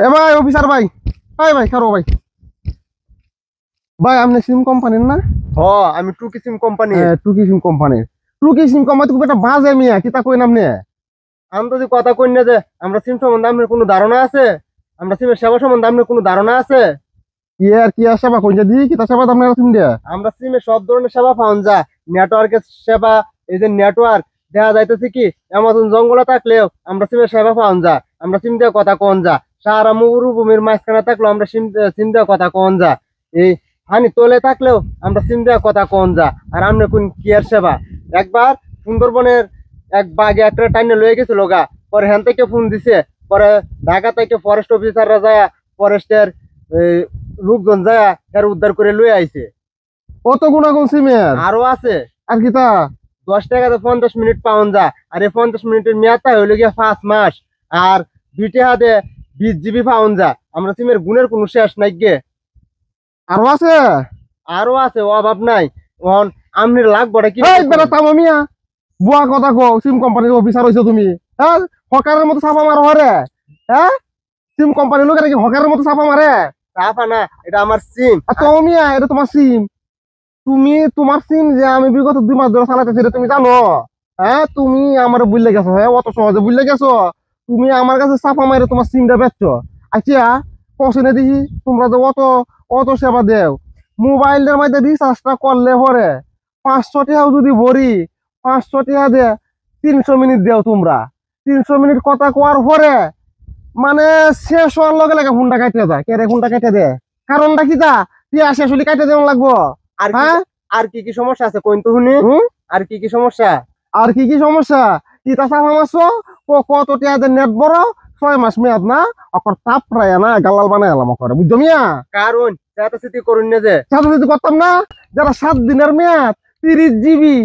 এ ভাই অফিসার ভাই, ভাই খারো ভাই। ভাই আপনি সিম কোম্পানির না? হ, আমি টুকি সিম কোম্পানি। হ্যাঁ, টুকি সিম কোম্পানির। টুকি সিম কোম্পানি খুব একটা বাজে মিয়া, কিতা কইন আপনি? আমি তো যে কথা কই না যে আমরা সিম সম্বন্ধে আপনার কোনো ধারণা আছে? আমরা সিমের সেবা সম্বন্ধে আপনার কোনো ধারণা আছে? কি আর কি আর সেবা কইন দি, কিতা সেবা আপনার সিম দিয়া? আমরা সিমে সব ধরনের সেবা পাওয়া যায়। নেটওয়ার্কের সেবা, এই যে নেটওয়ার্ক দেখা যাইতেছে কি অ্যামাজন জঙ্গলে থাকলেও আমরা সিমের সেবা পাওয়া যায়। আমরা সিম দিয়ে কথা কন যা, সারা মরুভূমির মাঝখানে থাকলেও আমরা সিম দিয়ে কথা কন যা। এই হানি তোলে থাকলেও আমরা সিম দিয়ে কথা কন যা। আর আমরা কোন কি আর সেবা? একবার সুন্দরবনের এক বাঘে একটা টাইনে লয়ে গেছিল গা, পরে হ্যান থেকে ফোন দিছে, পরে ঢাকা থেকে ফরেস্ট অফিসাররা যায়, ফরেস্টের লোকজন যায় এর উদ্ধার করে লয়ে আইছে। কত গুণাগুণ সিমের? আরো আছে। আর কিতা? 10 টাকাতে 50 মিনিট পাওয়া যায়। আর এই 50 মিনিটের মেয়াদটা হইলো গিয়া 5 মাস। আর 2 টাকাতে 20 জিবি পাওয়া যায়। আমরা সিমের গুণের কোনো শেষ নাই গে। আরো আছে? আরো আছে, অভাব নাই। এখন আমনের লাগবটা কি? এই বেটা তামো মিয়া, বুয়া কথা কও, সিম কোম্পানির অফিসার হইছো তুমি? হ্যাঁ, হকারের মতো ছাপা মারো হরে? হ্যাঁ, সিম কোম্পানির লোকেরা কি হকারের মতো ছাপা মারে? চাপা না, এটা আমার সিম। আর তামো মিয়া, এটা তোমার সিম। তুমি তোমার সিম যে আমি বিগত 2 মাস ধরে চালাতেছি এটা তুমি জানো? হ্যাঁ, তুমি আমার বুঝলে গেছো, হ্যাঁ অত সহজে বুঝলে গেছো? তুমি আমার কাছে চাপা মারে তোমার সিমটা বেচছো। আচ্ছা, পছনে দেখি তোমরা তো অত অত সেবা দেও। মোবাইলের মধ্যে রিচার্জটা করলে পরে 500 টাকাও যদি ভরি, 500 টাকা দিয়ে 300 মিনিট দেও তোমরা। 300 মিনিট কথা কোয়ার পরে মানে শেষ হওয়ার লগে লগে ফোনটা কাটিয়ে দেয়। কে রে ফোনটা কাটিয়ে দেয়? কারণটা কি তা? তুই শেষ হলে কাটিয়ে দেওয়া লাগবো। আর কি হ্যাঁ, আর কি কি সমস্যা আছে কইন তো শুনি। হুম? আর কি কি সমস্যা? আর কি কি সমস্যা? ইটা চাপা মারছো, কত টিয়াদের নেট বড়, 6 মাস মেয়াদ না, অকর তাপ প্রায় না গালাল বানাই এলাম অকরে, বুঝছো মিয়া? কারণ চেতা করুন না যে। সাথে সাথে করতাম না, যারা 7 দিনের মেয়াদ 30 জিবি।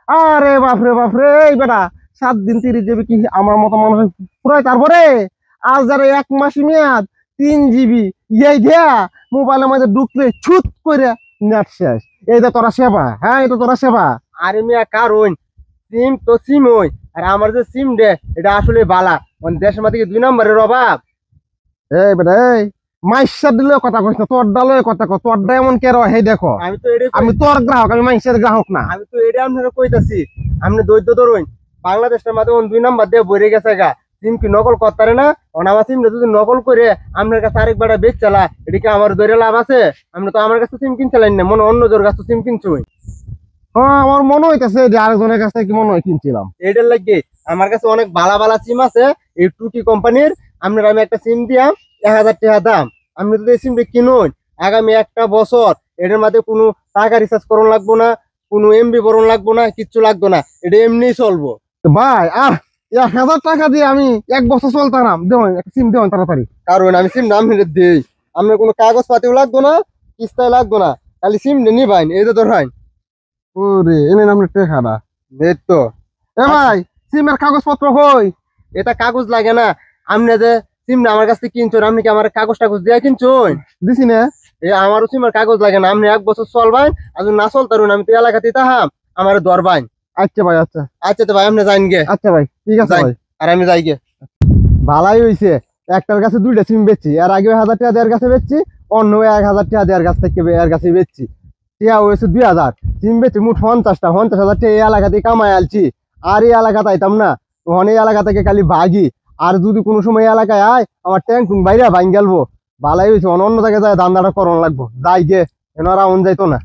আরে বাপরে বাপরে, এই বেটা 7 দিন 30 জিবি কি আমার মতো মানুষ পুরাই? তারপরে আজ যারা 1 মাসি মেয়াদ 3 জিবি, ইয়াই দিয়া মোবাইলের মধ্যে ঢুকলে ছুট করে নেট শেষ। এইটা তোরা সেবা? হ্যাঁ, এটা তোরা সেবা? আরে মিয়া, কারণ সিম তো সিম হই। আর আমার যে সিম দে এটা আসলে বালা। দেশের মধ্যে 2 নম্বরের অভাব। এই বেটা এই, মাইসা দিলে কথা কইস না, তোর ডালে কথা কো, তোর ডা এমন কে রহে দেখো। আমি তো এটাই আমি তোর গ্রাহক, আমি মাইসের গ্রাহক না। আমি তো এটা আপনারা কইতাছি। আপনি দৈদ্য ধরুন, বাংলাদেশের মাঝে 2 নম্বর দিয়ে বইরে গেছে গা। সিম কি নকল করতারে না? আমার সিম যদি নকল করে আপনার কাছে আরেকবার বেচ চালা, এটা কি আমার ধরে লাভ আছে? আপনি তো আমার কাছে সিম কিনছিলেন না, মনে অন্য জোর কাছে সিম কিনছুই। হ্যাঁ, আমার মনে হইতেছে যে আরেকজনের কাছ থেকে মনে হয় কিনছিলাম। এটার লাগে আমার কাছে অনেক ভালো ভালো সিম আছে এই টুকি কোম্পানির। আপনার আমি একটা সিম দিয়াম 1000 টাকা দাম। আপনি যদি এই সিমটা কিনুন, আগামী 1 বছর এটার মধ্যে কোনো টাকা রিচার্জ করুন লাগবো না, কোনো এমবি ভরুন লাগবো না, কিচ্ছু লাগতো না। এটা এমনি চলবো। তো ভাই 1000 টাকা দিয়ে আমি 1 বছর চলতাম, দেওয়ান একটা সিম দেওয়ান তাড়াতাড়ি। কারণ আমি সিম নাম দিই। আপনার কোনো কাগজ পাতিও লাগতো না, কিস্তায় লাগতো না, খালি সিম নিবাইন, এই তো ধরাইন। ওরে এনে নাম টেকাটা। এই তো। এ ভাই, সিমের কাগজপত্র কই? এটা কাগজ লাগে না। আপনি যে সিম আমার কাছ থেকে কিনছেন, আপনি কি আমার কাগজ টাগজ দিয়ে কিনছেন? দিছি না? এই আমারও সিমের কাগজ লাগে না। আপনি 1 বছর চলবেন, আর যদি না চলতারুন আমি তো এলাকাতেই তাহাম, আমার ধরবাইন। আচ্ছা ভাই, আচ্ছা আচ্ছা তো ভাই, আপনি যাইন গে। আচ্ছা ভাই, ঠিক আছে যাইন। ভাই। আর আমি যাই গে। ভালাই হইছে, একটার কাছে 2টা সিম বেচছি। আর আগে 1000 টাকা দেওয়ার কাছে বেচছি, অন্য 1000 টাকা দেওয়ার কাছ থেকে এর কাছে বেচছি। টিয়া হয়েছে 2000, সিম বেচছি মোট 50টা। 50,000 টাকা এই এলাকাতে কামাই আলছি। আর এই এলাকাতে আইতাম না, তখন এই এলাকা থেকে খালি ভাগি। আর যদি কোনো সময় এই এলাকায় আয়, আমার ট্যাঙ্ক বাইরে ভাঙ গেলবো। ভালাই হয়েছে, অন্য জায়গায় যায় ধান্দাটা করন লাগবো। যাই গে, এনারা যাইতো না।